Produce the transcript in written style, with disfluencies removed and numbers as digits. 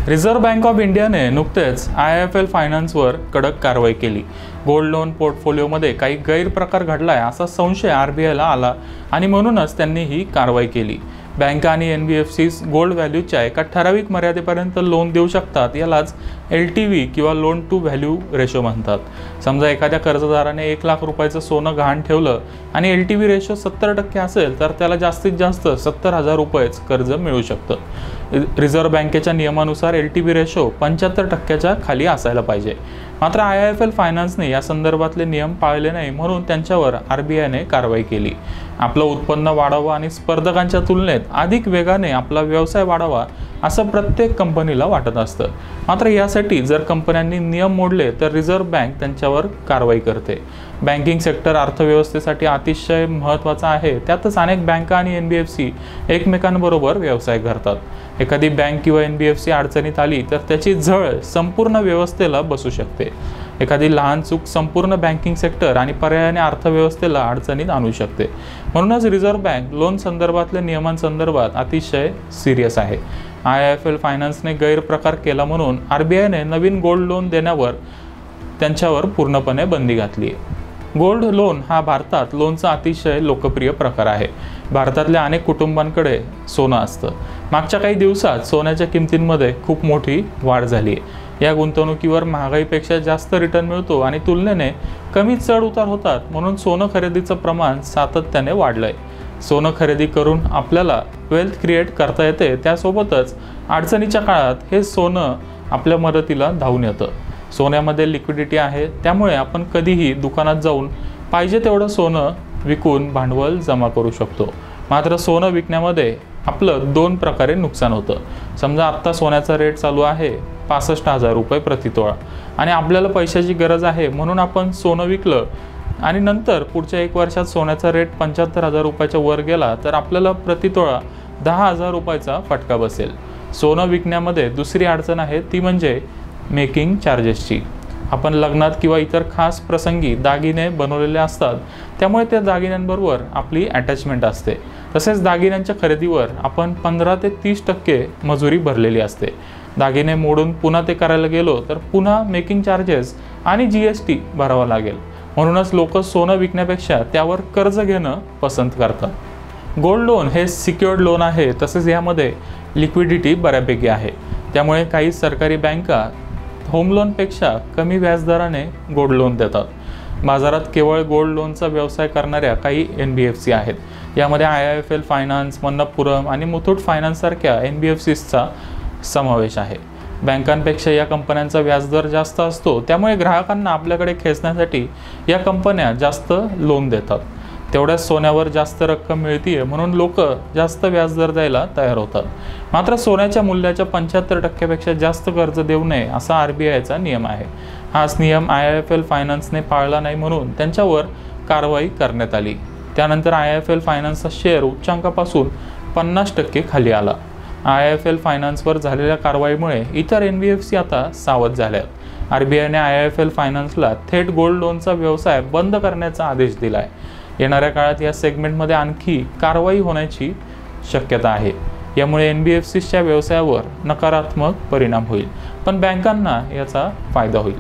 Reserve bank of इंडियाने नुकतेच IIFL फायनान्सवर कडक कारवाई केली। गोल्ड लोन पोर्टफोलिओमध्ये काही गैरप्रकार घडलाय असा संशय RBIला आला आणि म्हणूनच त्यांनी ही कारवाई केली। बँका आणि NBFCs गोल्ड व्हॅल्यूच्या एका ठराविक मर्यादेपर्यंत लोन देऊ शकतात, यालाच LTV किंवा लोन टू व्हॅल्यू रेशो म्हणतात। समजा एखाद्या कर्जदाराने 1 लाख रुपयाचं सोनं गहाण ठेवलं आणि LTV रेशो 70% असेल तर त्याला जास्तीत जास्त 70,000 रुपयेच कर्ज मिळू शकतं। रिझर्व्ह बँकेच्या नियमानुसार LTV रेशो 75%च्या खाली असायला पाहिजे। मात्र IIFL फायनान्सने या संदर्भातले नियम पाळले नाही, म्हणून त्यांच्यावर RBIने कारवाई केली। आपलं उत्पन्न वाढावं आणि स्पर्धकांच्या तुलनेत अधिक वेगाने आपला व्यवसाय वाढावा असं प्रत्येक कंपनीला वाटत असतं। मात्र यासाठी जर कंपन्यांनी नियम मोडले तर रिझर्व्ह बँक त्यांच्यावर कारवाई करते। बँकिंग सेक्टर अर्थव्यवस्थेसाठी अतिशय महत्त्वाचा आहे, त्यातच अनेक बँका आणि NBFC एकमेकांबरोबर व्यवसाय करतात। एखादी बँक किंवा NBFC अडचणीत आली तर त्याची झळ संपूर्ण व्यवस्थेला बसू शकते। एखादी लहान चूक संपूर्ण बँकिंग सेक्टर आणि पर्यायाने अर्थव्यवस्थेला अडचणीत आणू शकते। म्हणूनच रिझर्व्ह बँक लोन संदर्भातल्या नियमांसंदर्भात अतिशय सिरियस आहे। IIFL फायनान्सने गैरप्रकार केला म्हणून RBIने नवीन गोल्ड लोन देण्यावर त्यांच्यावर पूर्णपणे बंदी घातली आहे। गोल्ड लोन हा भारतात लोनचा अतिशय लोकप्रिय प्रकार आहे। भारतातल्या अनेक कुटुंबांकडे सोनं असतं। मागच्या काही दिवसात सोन्याच्या किमतींमध्ये खूप मोठी वाढ झाली आहे। या गुंतवणुकीवर महागाईपेक्षा जास्त रिटर्न मिळतो आणि तुलनेने कमी चढ उतार होतात, म्हणून सोनं खरेदीचं प्रमाण सातत्याने वाढलंय। सोनं खरेदी करून आपल्याला वेल्थ क्रिएट करता येते, त्यासोबतच अडचणीच्या काळात हे सोनं आपल्या मदतीला धावून येतं। सोन्यामध्ये लिक्विडिटी आहे, त्यामुळे आपण कधीही दुकानात जाऊन पाहिजे तेवढं सोनं विकून भांडवल जमा करू शकतो। मात्र सोनं विकण्यामध्ये आपलं 2 प्रकारे नुकसान होतं। समजा आत्ता सोन्याचा रेट चालू आहे 65,000 रुपये प्रति तोळा आणि आपल्याला पैशाची गरज आहे, म्हणून आपण सोनं विकलं आणि नंतर पुढच्या 1 वर्षात सोन्याचा रेट 75,000 रुपयाच्या वर गेला तर आपल्याला प्रति तोळा 10,000 रुपयाचा फटका बसेल। सोनं विकण्यामध्ये दुसरी अडचण आहे, ती म्हणजे मेकिंग चार्जेसची। आपण लग्नात किंवा इतर खास प्रसंगी दागिने बनवलेले असतात, त्यामुळे त्या दागिन्यांबरोबर आपली अटॅचमेंट असते। तसेच दागिन्यांच्या खरेदीवर आपण 15 ते 30% मजुरी भरलेली असते। दागिने मोडून पुन्हा ते करायला गेलो तर पुन्हा मेकिंग चार्जेस आणि GST भरावा लागेल। म्हणूनच लोक सोनं विकण्यापेक्षा त्यावर कर्ज घेणं पसंत करतात। गोल्ड लोन हे सिक्युअर्ड लोन आहे, तसेच यामध्ये लिक्विडिटी बऱ्यापैकी आहे। त्यामुळे काही सरकारी बँका होम लोनपेक्षा कमी व्याजदराने गोल्ड लोन देतात। बाजारात केवळ गोल्ड लोनचा व्यवसाय करणाऱ्या काही NBFC आहेत। यामध्ये IIFL फायनान्स, मन्नप्पुरम आणि मुथूट फायनान्स सारख्या NBFCsचा समावेश आहे। बँकांपेक्षा या कंपन्यांचा व्याजदर जास्त असतो, त्यामुळे ग्राहकांना आपल्याकडे खेचण्यासाठी या कंपन्या जास्त लोन देतात। तेवढ्याच सोन्यावर जास्त रक्कम मिळते, म्हणून लोक जास्त व्याजदर द्यायला तयार होतात। मात्र सोन्याच्या मूल्याच्या 75% पेक्षा जास्त कर्ज देऊ नये असा RBIचा नियम आहे। हाच नियम IIFL फायनान्सने पाळला नाही, म्हणून त्यांच्यावर कारवाई करण्यात आली। त्यानंतर IIFL फायनान्सचा शेअर उच्चांकापासून 50% खाली आला। IIFL फायनान्सवर झालेल्या कारवाईमुळे इतर NBFC आता सावध झाल्यात। RBIने IIFL फायनान्सला थेट गोल्ड लोनचा व्यवसाय बंद करण्याचा आदेश दिलाय। येणाऱ्या काळात या सेगमेंटमध्ये आणखी कारवाई होण्याची शक्यता आहे। यामुळे NBFCच्या व्यवसायावर नकारात्मक परिणाम होईल, पण बँकांना याचा फायदा होईल।